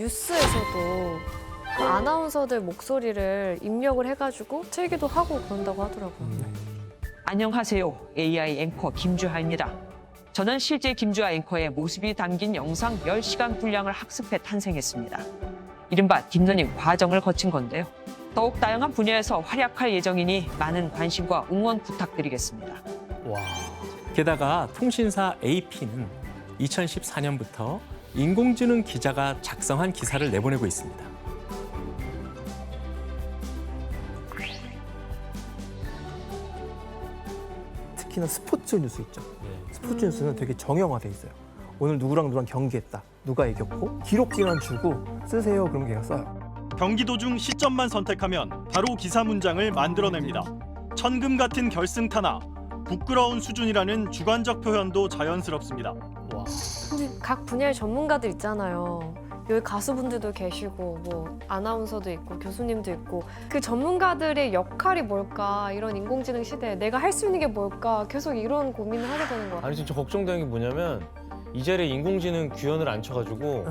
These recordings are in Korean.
뉴스에서도 그 아나운서들 목소리를 입력을 해가지고 틀기도 하고 그런다고 하더라고요. 안녕하세요. AI 앵커 김주하입니다. 저는 실제 김주하 앵커의 모습이 담긴 영상 10시간 분량을 학습해 탄생했습니다. 이른바 딥러닝 과정을 거친 건데요. 더욱 다양한 분야에서 활약할 예정이니 많은 관심과 응원 부탁드리겠습니다. 와. 게다가 통신사 AP는 2014년부터 인공지능 기자가 작성한 기사를 내보내고 있습니다. 특히나 스포츠 뉴스 있죠. 스포츠 뉴스는 되게 정형화돼 있어요. 오늘 누구랑 경기했다. 누가 이겼고 기록기만 주고 쓰세요. 그럼 걔가 써요. 경기 도중 시점만 선택하면 바로 기사 문장을 만들어냅니다. 천금 같은 결승타나 부끄러운 수준이라는 주관적 표현도 자연스럽습니다. 와. 근데 각 분야의 전문가들 있잖아요. 여기 가수분들도 계시고 뭐 아나운서도 있고 교수님도 있고 그 전문가들의 역할이 뭘까 이런 인공지능 시대에 내가 할 수 있는 게 뭘까 계속 이런 고민을 하게 되는 것 같아요. 아니 진짜 걱정되는 게 뭐냐면 이 자리에 인공지능 규현을 앉혀가지고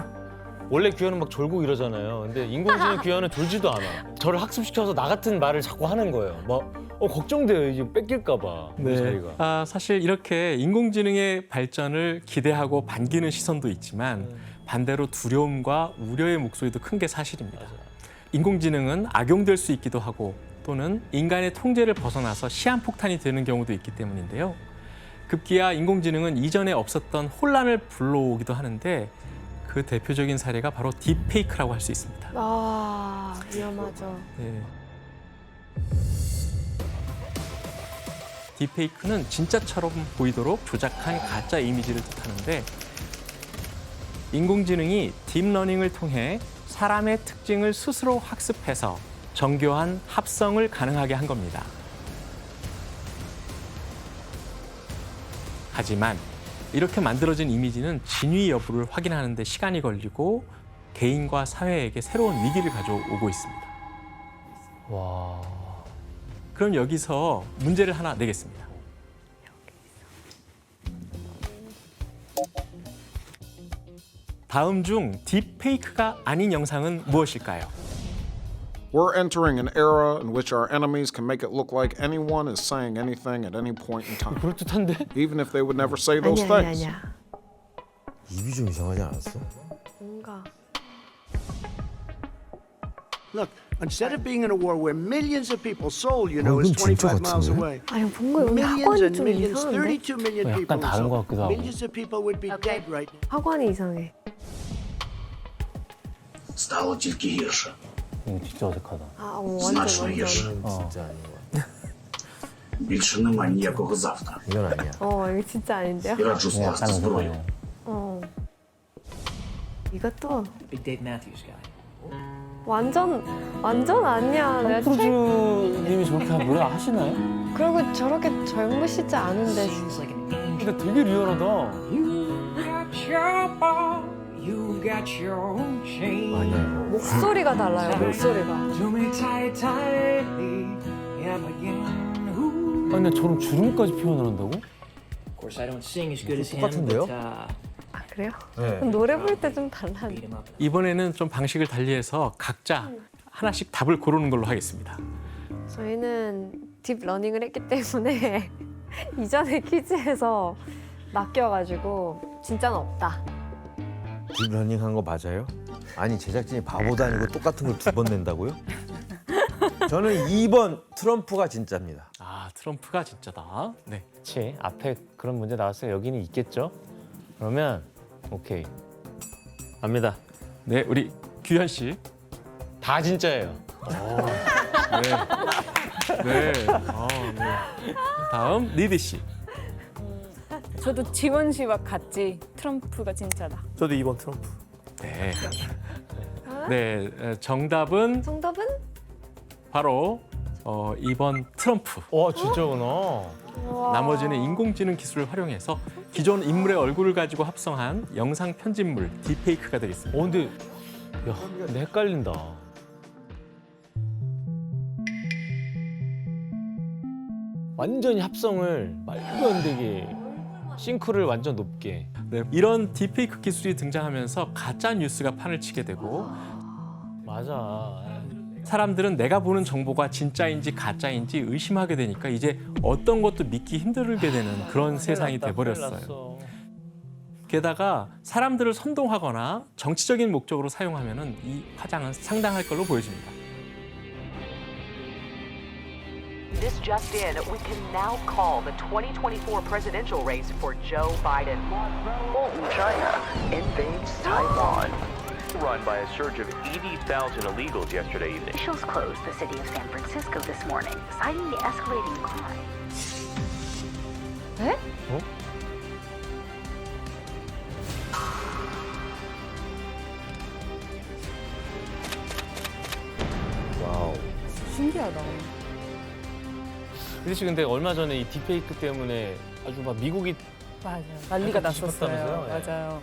원래 규현은 막 졸고 이러잖아요. 근데 인공지능 규현은 졸지도 않아. 저를 학습시켜서 나 같은 말을 자꾸 하는 거예요. 막 걱정돼요. 이제 뺏길까 봐. 그 자리가. 사실 이렇게 인공지능의 발전을 기대하고 반기는 시선도 있지만 반대로 두려움과 우려의 목소리도 큰 게 사실입니다. 인공지능은 악용될 수 있기도 하고 또는 인간의 통제를 벗어나서 시한폭탄이 되는 경우도 있기 때문인데요. 급기야 인공지능은 이전에 없었던 혼란을 불러오기도 하는데 그 대표적인 사례가 바로 딥페이크라고 할 수 있습니다. 아, 위험하죠. 네. 딥페이크는 진짜처럼 보이도록 조작한 가짜 이미지를 뜻하는데 인공지능이 딥러닝을 통해 사람의 특징을 스스로 학습해서 정교한 합성을 가능하게 한 겁니다. 하지만 이렇게 만들어진 이미지는 진위 여부를 확인하는 데 시간이 걸리고 개인과 사회에게 새로운 위기를 가져오고 있습니다. 와. 그럼 여기서 문제를 하나 내겠습니다. 다음 중 딥페이크가 아닌 영상은 무엇일까요? We're entering an era in which our enemies can make it look like anyone is saying anything at any point in time, 그럴듯한데? even if they would never say those 아니야, things. 아니야. 입이 좀 이상하지 않았어? 뭔가 Look, instead of being in a war where millions of people, Seoul, you know, is 이건 진짜 25 miles 같은데? away. 아니 뭔가 여기 Millions 학원이 and 좀 millions, 이상한데? 32 million 약간 people in 다른 것 Seoul. 같기도 하고. Millions of people would be dead right now. 학원이 이상해. Стало тільки гірше. 이거 진짜 어색하다. 아, 완전 Значно 완전. гірше. 진짜 아닌 것 같아. Більше нема ніякого завтра. 이건 아니야. 이거 진짜 아닌데요? І раджу скласти 약간 зброю. 어색하네. 이것도 Big Dave Matthews guy. 완전 아니야. 내가 크루즈님이 저렇게 노래 하시나요? 그리고 저렇게 젊으시지 않은데 Seems like an 근데 되게 리얼하다. you got your own chain. 아니야 이거. 목소리가 달라요. 목소리가. Do me tight, tightly, yet again. Ooh. 아니 근데 저런 주름까지 표현을 한다고? Of course, I don't sing as good as him, 똑같은데요? but 아 그래요? 네. 그럼 노래 부를 때 좀 달라. beat him up. 이번에는 좀 방식을 달리해서 각자 하나씩 답을 고르는 걸로 하겠습니다. 저희는 딥 러닝을 했기 때문에 이전에 퀴즈에서 맡겨가지고 진짜는 없다. 딥러닝 한 거 맞아요? 아니 제작진이 바보도 아니고 똑같은 걸 두 번 낸다고요? 저는 2번 트럼프가 진짜입니다. 아, 트럼프가 진짜다. 네. 그치. 앞에 그런 문제 나왔으니까 여기는 있겠죠? 그러면 오케이. 갑니다. 네, 우리 규현 씨. 다 진짜예요. 네. 네. 네. 다음 리디 씨. 저도 지원 씨와 같이 트럼프가 진짜다. 저도 2번 트럼프. 네. 네, 정답은 정답은? 바로 2번 트럼프. 와 진짜구나. 우와. 나머지는 인공지능 기술을 활용해서 기존 인물의 얼굴을 가지고 합성한 영상 편집물 딥페이크가 되겠습니다. 근데 야, 근데 헷갈린다. 완전히 합성을 말도 안 되게 싱크를 완전 높게. 네, 이런 딥페이크 기술이 등장하면서 가짜 뉴스가 판을 치게 되고 맞아. 사람들은 내가 보는 정보가 진짜인지 가짜인지 의심하게 되니까 이제 어떤 것도 믿기 힘들게 되는 그런 세상이 돼버렸어요. 게다가 사람들을 선동하거나 정치적인 목적으로 사용하면은 이 파장은 상당할 걸로 보여집니다. This just in, we can now call the 2024 presidential race for Joe Biden. Bolton, China, invades Taiwan. Run by a surge of 80,000 illegals yesterday evening. Officials closed the city of San Francisco this morning, citing the escalating crime. 에? 와우. 신기하다. 그렇지. 근데 얼마 전에 이 딥페이크 때문에 아주 막 미국이 맞아요. 난리가 뒤집었다면서요? 났었어요. 예. 맞아요.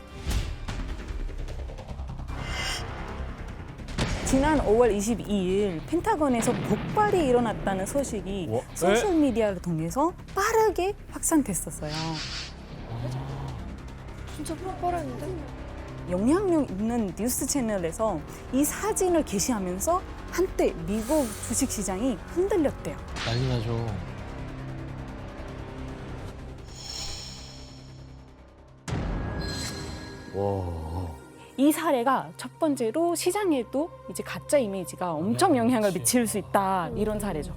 지난 5월 22일 펜타곤에서 폭발이 일어났다는 소식이 소셜미디어를 통해서 빠르게 확산됐었어요. 진짜 폭발했는데? 영향력 있는 뉴스 채널에서 이 사진을 게시하면서 한때 미국 주식시장이 흔들렸대요. 난리 나죠. 와. 이 사례가 첫 번째로 시장에도 이제 가짜 이미지가 엄청 영향을 미칠 수 있다 이런 사례죠.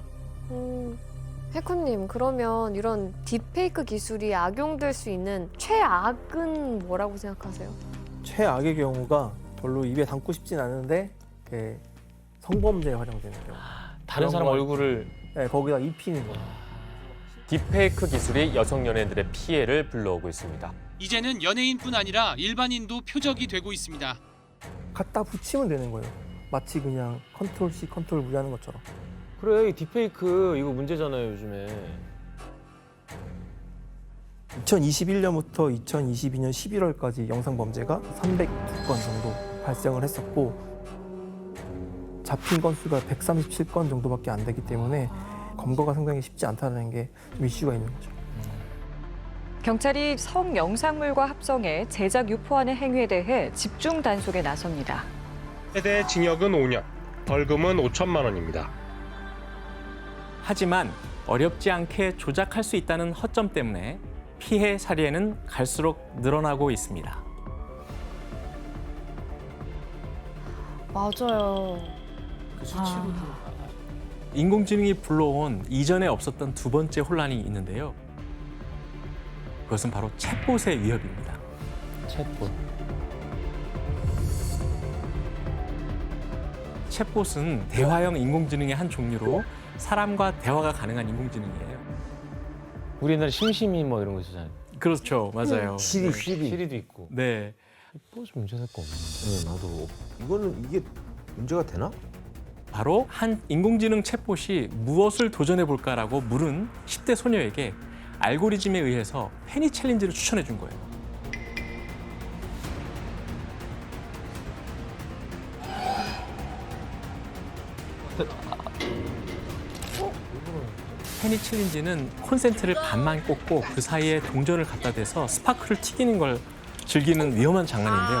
해커님, 그러면 이런 딥페이크 기술이 악용될 수 있는 최악은 뭐라고 생각하세요? 최악의 경우가 별로 입에 담고 싶진 않은데 성범죄에 활용되는 경우. 다른 사람 얼굴을 네, 거기다 입히는 거예요. 딥페이크 기술이 여성 연예인들의 피해를 불러오고 있습니다. 이제는 연예인뿐 아니라 일반인도 표적이 되고 있습니다. 갖다 붙이면 되는 거예요. 마치 그냥 컨트롤 C, 컨트롤 V 하는 것처럼. 그래, 이 딥페이크 이거 문제잖아요, 요즘에. 2021년부터 2022년 11월까지 영상 범죄가 302건 정도 발생을 했었고 잡힌 건수가 137건 정도밖에 안 되기 때문에 검거가 상당히 쉽지 않다는 게 좀 이슈가 있는 거죠. 경찰이 성영상물과 합성해 제작 유포하는 행위에 대해 집중 단속에 나섭니다. 최대 징역은 5년, 벌금은 5천만 원입니다. 하지만 어렵지 않게 조작할 수 있다는 허점 때문에 피해 사례는 갈수록 늘어나고 있습니다. 맞아요. 인공지능이 불러온 이전에 없었던 두 번째 혼란이 있는데요. 그것은 바로 챗봇의 위협입니다. 챗봇. 챗봇은 대화형 인공지능의 한 종류로 사람과 대화가 가능한 인공지능이에요. 우리 옛날에 심심이 뭐 이런 거 있었잖아요. 그렇죠, 맞아요. 시리도 있고. 네. 챗봇 문제될 거 없네. 네, 나도. 이거는 이게 문제가 되나? 바로 한 인공지능 챗봇이 무엇을 도전해 볼까라고 물은 10대 소녀에게 알고리즘에 의해서 페니 챌린지를 추천해 준 거예요. 페니 챌린지는 콘센트를 반만 꽂고 그 사이에 동전을 갖다 대서 스파크를 튀기는 걸 즐기는 위험한 장난인데요.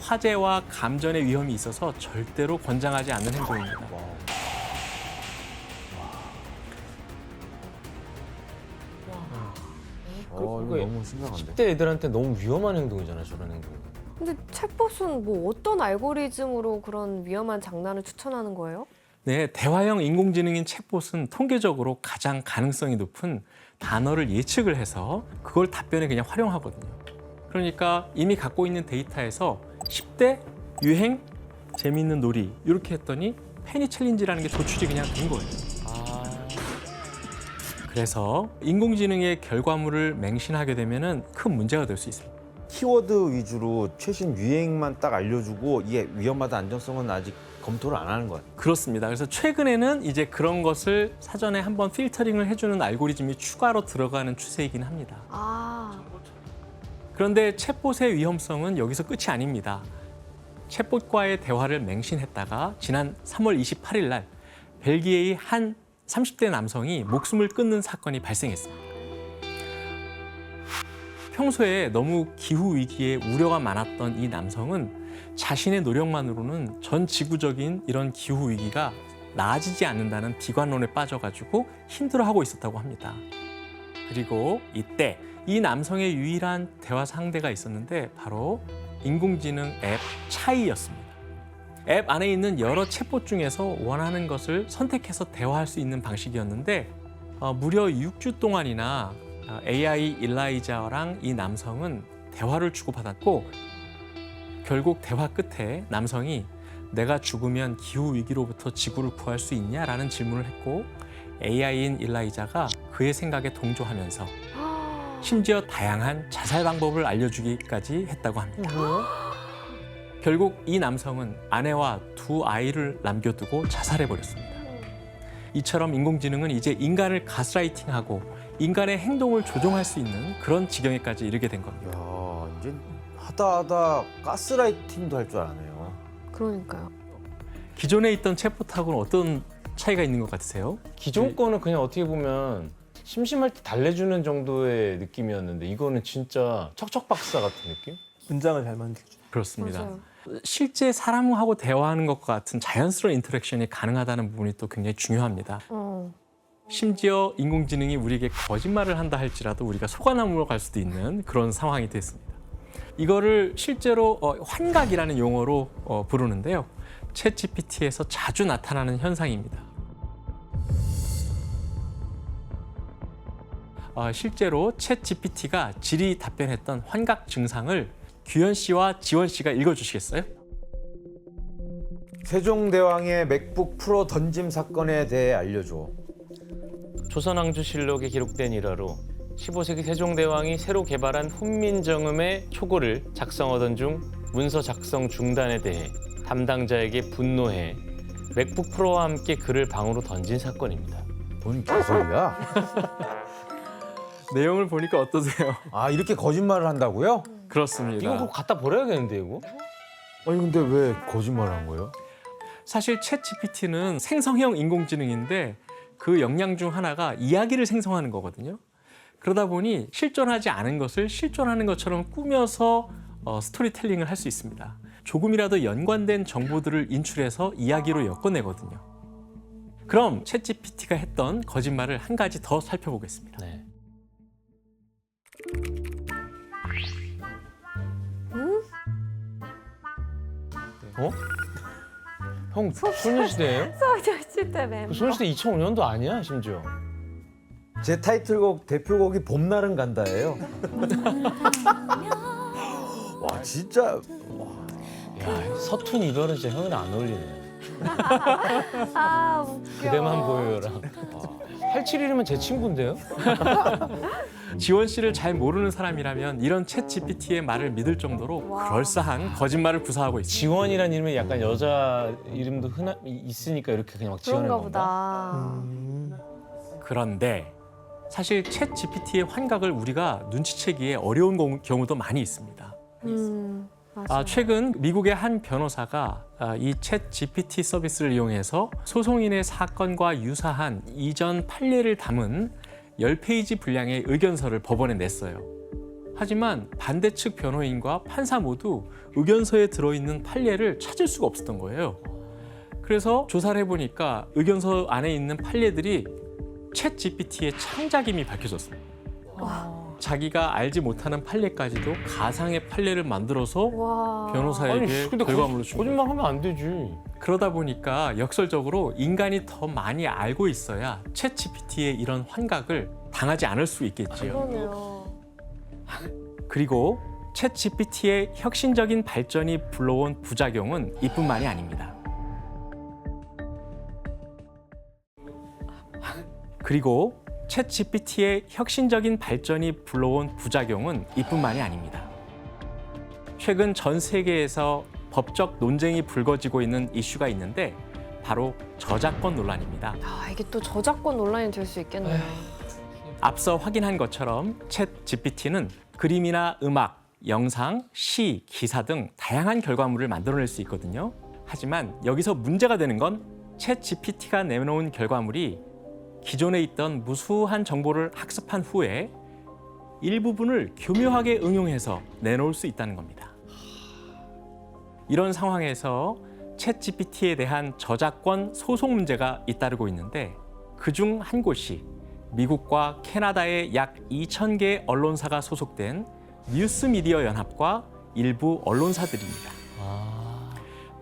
화재와 감전의 위험이 있어서 절대로 권장하지 않는 행동입니다. 이거 너무 심각한데. 10대 애들한테 너무 위험한 행동이잖아요, 저런 행동. 근데 챗봇은 뭐 어떤 알고리즘으로 그런 위험한 장난을 추천하는 거예요? 네, 대화형 인공지능인 챗봇은 통계적으로 가장 가능성이 높은 단어를 예측을 해서 그걸 답변에 그냥 활용하거든요. 그러니까 이미 갖고 있는 데이터에서 10대 유행, 재미있는 놀이 이렇게 했더니 페니 챌린지라는 게 도출이 그냥 된 거예요. 그래서 인공지능의 결과물을 맹신하게 되면 큰 문제가 될 수 있습니다. 키워드 위주로 최신 유행만 딱 알려주고 이게 위험하다 안전성은 아직 검토를 안 하는 거예요. 그렇습니다. 그래서 최근에는 이제 그런 것을 사전에 한번 필터링을 해주는 알고리즘이 추가로 들어가는 추세이긴 합니다. 그런데 챗봇의 위험성은 여기서 끝이 아닙니다. 챗봇과의 대화를 맹신했다가 지난 3월 28일 날 벨기에의 한 30대 남성이 목숨을 끊는 사건이 발생했습니다. 평소에 너무 기후 위기에 우려가 많았던 이 남성은 자신의 노력만으로는 전 지구적인 이런 기후 위기가 나아지지 않는다는 비관론에 빠져가지고 힘들어하고 있었다고 합니다. 그리고 이때 이 남성의 유일한 대화 상대가 있었는데 바로 인공지능 앱 차이였습니다. 앱 안에 있는 여러 챗봇 중에서 원하는 것을 선택해서 대화할 수 있는 방식이었는데 무려 6주 동안이나 AI 일라이자랑 이 남성은 대화를 주고받았고 결국 대화 끝에 남성이 내가 죽으면 기후 위기로부터 지구를 구할 수 있냐라는 질문을 했고 AI인 일라이자가 그의 생각에 동조하면서 심지어 다양한 자살 방법을 알려주기까지 했다고 합니다. 결국 이 남성은 아내와 2 아이를 남겨두고 자살해버렸습니다. 이처럼 인공지능은 이제 인간을 가스라이팅하고 인간의 행동을 조종할 수 있는 그런 지경에까지 이르게 된 겁니다. 야, 이제 하다 가스라이팅도 할 줄 아네요. 그러니까요. 기존에 있던 챗봇하고는 어떤 차이가 있는 것 같으세요? 기존 거는 그냥 어떻게 보면 심심할 때 달래주는 정도의 느낌이었는데 이거는 진짜 척척박사 같은 느낌? 문장을 잘 만들죠. 그렇습니다. 맞아요. 실제 사람하고 대화하는 것과 같은 자연스러운 인터랙션이 가능하다는 부분이 또 굉장히 중요합니다. 심지어 인공지능이 우리에게 거짓말을 한다 할지라도 우리가 속아 넘어갈 수도 있는 그런 상황이 됐습니다. 이거를 실제로 환각이라는 용어로 부르는데요. 챗GPT에서 자주 나타나는 현상입니다. 실제로 챗GPT가 질의 답변했던 환각 증상을 규현 씨와 지원 씨가 읽어주시겠어요? 세종대왕의 맥북 프로 던짐 사건에 대해 알려줘. 조선왕조실록에 기록된 일화로 15세기 세종대왕이 새로 개발한 훈민정음의 초고를 작성하던 중 문서 작성 중단에 대해 담당자에게 분노해 맥북 프로와 함께 그를 방으로 던진 사건입니다. 뭔 개소리야? 내용을 보니까 어떠세요? 아, 이렇게 거짓말을 한다고요? 그렇습니다. 이거 갖다 버려야겠는데 이거? 아니 근데 왜 거짓말을 한 거예요? 사실 챗GPT는 생성형 인공지능인데 그 역량 중 하나가 이야기를 생성하는 거거든요. 그러다 보니 실존하지 않은 것을 실존하는 것처럼 꾸며서 스토리텔링을 할 수 있습니다. 조금이라도 연관된 정보들을 인출해서 이야기로 엮어내거든요. 그럼 챗GPT가 했던 거짓말을 한 가지 더 살펴보겠습니다. 네. 어? 형 소녀시대예요? 소녀시대 멤버. 그 소녀시대 2005년도 아니야 심지어. 제 타이틀곡 대표곡이 봄날은 간다예요. 와 진짜. 야 서툰 이별은 진짜 형은 안 어울리네. 아 웃겨. 그대만 보여라. 871이면 제 친구인데요? 지원 씨를 잘 모르는 사람이라면 이런 챗 GPT의 말을 믿을 정도로 그럴싸한 거짓말을 구사하고 있습니다. 지원이라는 이름이 약간 여자 이름도 있으니까 이렇게 그냥 막 지원한 그런가 건가? 보다. 그런데 사실 챗 GPT의 환각을 우리가 눈치채기에 어려운 경우도 많이 있습니다. 맞아요. 최근 미국의 한 변호사가 이 챗 GPT 서비스를 이용해서 소송인의 사건과 유사한 이전 판례를 담은 10페이지 분량의 의견서를 법원에 냈어요. 하지만 반대측 변호인과 판사 모두 의견서에 들어있는 판례를 찾을 수가 없었던 거예요. 그래서 조사를 해보니까 의견서 안에 있는 판례들이 챗 GPT의 창작임이 밝혀졌습니다. 자기가 알지 못하는 판례까지도 가상의 판례를 만들어서 변호사에게 결과물로 준 거예요. 거짓말하면 안 되지. 그러다 보니까 역설적으로 인간이 더 많이 알고 있어야 챗 GPT의 이런 환각을 당하지 않을 수 있겠지요. 그러네요. 그리고 챗 GPT의 혁신적인 발전이 불러온 부작용은 이뿐만이 아닙니다. 그리고 챗 GPT의 혁신적인 발전이 불러온 부작용은 이뿐만이 아닙니다. 최근 전 세계에서 법적 논쟁이 불거지고 있는 이슈가 있는데 바로 저작권 논란입니다. 이게 또 저작권 논란이 될 수 있겠네요. 앞서 확인한 것처럼 챗 GPT는 그림이나 음악, 영상, 시, 기사 등 다양한 결과물을 만들어낼 수 있거든요. 하지만 여기서 문제가 되는 건 챗 GPT가 내놓은 결과물이 기존에 있던 무수한 정보를 학습한 후에 일부분을 교묘하게 응용해서 내놓을 수 있다는 겁니다. 이런 상황에서 챗GPT에 대한 저작권 소송 문제가 잇따르고 있는데 그중 한 곳이 미국과 캐나다의 약 2,000개의 언론사가 소속된 뉴스미디어 연합과 일부 언론사들입니다.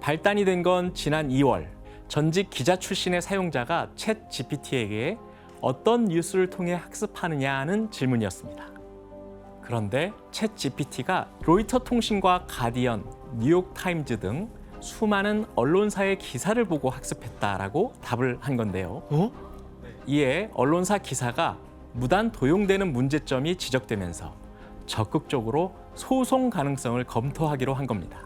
발단이 된 건 지난 2월 전직 기자 출신의 사용자가 챗GPT에게 어떤 뉴스를 통해 학습하느냐는 질문이었습니다. 그런데 챗GPT가 로이터 통신과 가디언, 뉴욕타임즈 등 수많은 언론사의 기사를 보고 학습했다라고 답을 한 건데요. 이에 언론사 기사가 무단 도용되는 문제점이 지적되면서 적극적으로 소송 가능성을 검토하기로 한 겁니다.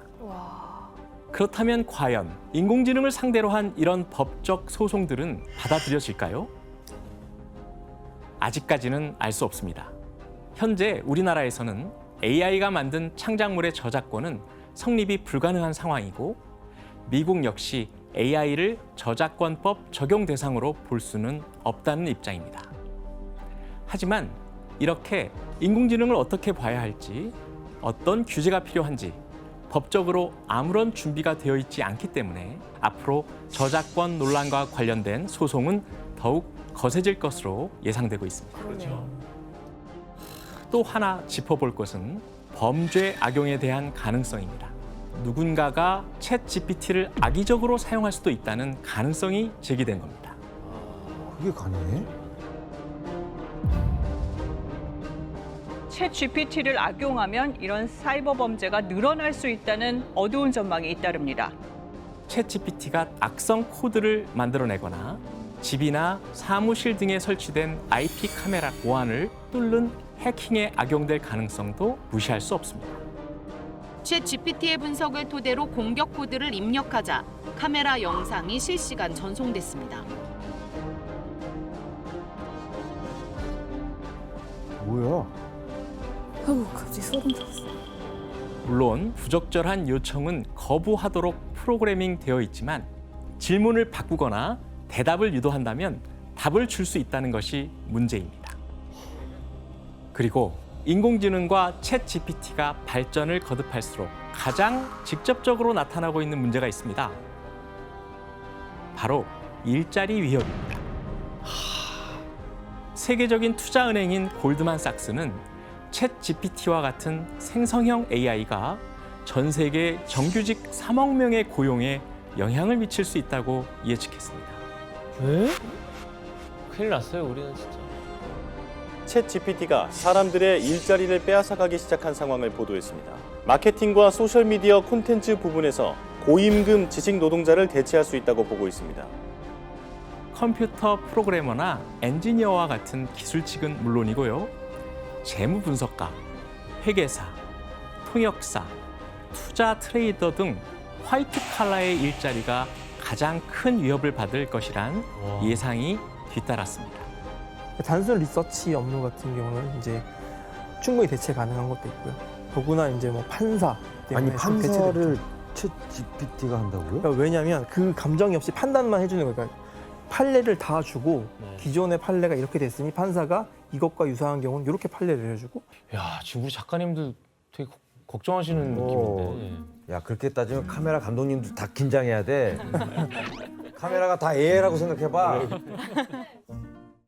그렇다면 과연 인공지능을 상대로 한 이런 법적 소송들은 받아들여질까요? 아직까지는 알 수 없습니다. 현재 우리나라에서는 AI가 만든 창작물의 저작권은 성립이 불가능한 상황이고 미국 역시 AI를 저작권법 적용 대상으로 볼 수는 없다는 입장입니다. 하지만 이렇게 인공지능을 어떻게 봐야 할지, 어떤 규제가 필요한지 법적으로 아무런 준비가 되어 있지 않기 때문에 앞으로 저작권 논란과 관련된 소송은 더욱 거세질 것으로 예상되고 있습니다. 또 하나 짚어볼 것은 범죄 악용에 대한 가능성입니다. 누군가가 챗GPT를 악의적으로 사용할 수도 있다는 가능성이 제기된 겁니다. 그게 가능해? 챗GPT를 악용하면 이런 사이버 범죄가 늘어날 수 있다는 어두운 전망이 잇따릅니다. 챗GPT가 악성 코드를 만들어내거나 집이나 사무실 등에 설치된 IP 카메라 보안을 뚫는 해킹에 악용될 가능성도 무시할 수 없습니다. 챗GPT의 분석을 토대로 공격 코드를 입력하자 카메라 영상이 실시간 전송됐습니다. 뭐야? 아우, 갑자기 소름 돋았어. 물론 부적절한 요청은 거부하도록 프로그래밍 되어 있지만 질문을 바꾸거나 대답을 유도한다면 답을 줄 수 있다는 것이 문제입니다. 그리고 인공지능과 챗GPT가 발전을 거듭할수록 가장 직접적으로 나타나고 있는 문제가 있습니다. 바로 일자리 위협입니다. 세계적인 투자은행인 골드만삭스는 챗GPT와 같은 생성형 AI가 전 세계 정규직 3억 명의 고용에 영향을 미칠 수 있다고 예측했습니다. 에? 큰일 났어요, 우리는 진짜. 챗GPT가 사람들의 일자리를 빼앗아가기 시작한 상황을 보도했습니다. 마케팅과 소셜미디어 콘텐츠 부분에서 고임금 지식 노동자를 대체할 수 있다고 보고 있습니다. 컴퓨터 프로그래머나 엔지니어와 같은 기술직은 물론이고요. 재무 분석가, 회계사, 통역사, 투자 트레이더 등 화이트 칼라의 일자리가 가장 큰 위협을 받을 것이란 예상이 뒤따랐습니다. 단순 리서치 업무 같은 경우는 이제 충분히 대체 가능한 것도 있고요. 더구나 이제 뭐 판사 때문에 아니 판사를 챗GPT가 한다고요? 그러니까 왜냐하면 그 감정이 없이 판단만 해주는 거예요. 그러니까 판례를 다 주고 기존의 판례가 이렇게 됐으니 판사가 이것과 유사한 경우는 이렇게 판례를 해주고. 야, 지금 우리 작가님들 되게 걱정하시는 느낌인데. 야, 그렇게 따지면 카메라 감독님도 다 긴장해야 돼. 카메라가 다 AI라고 생각해봐.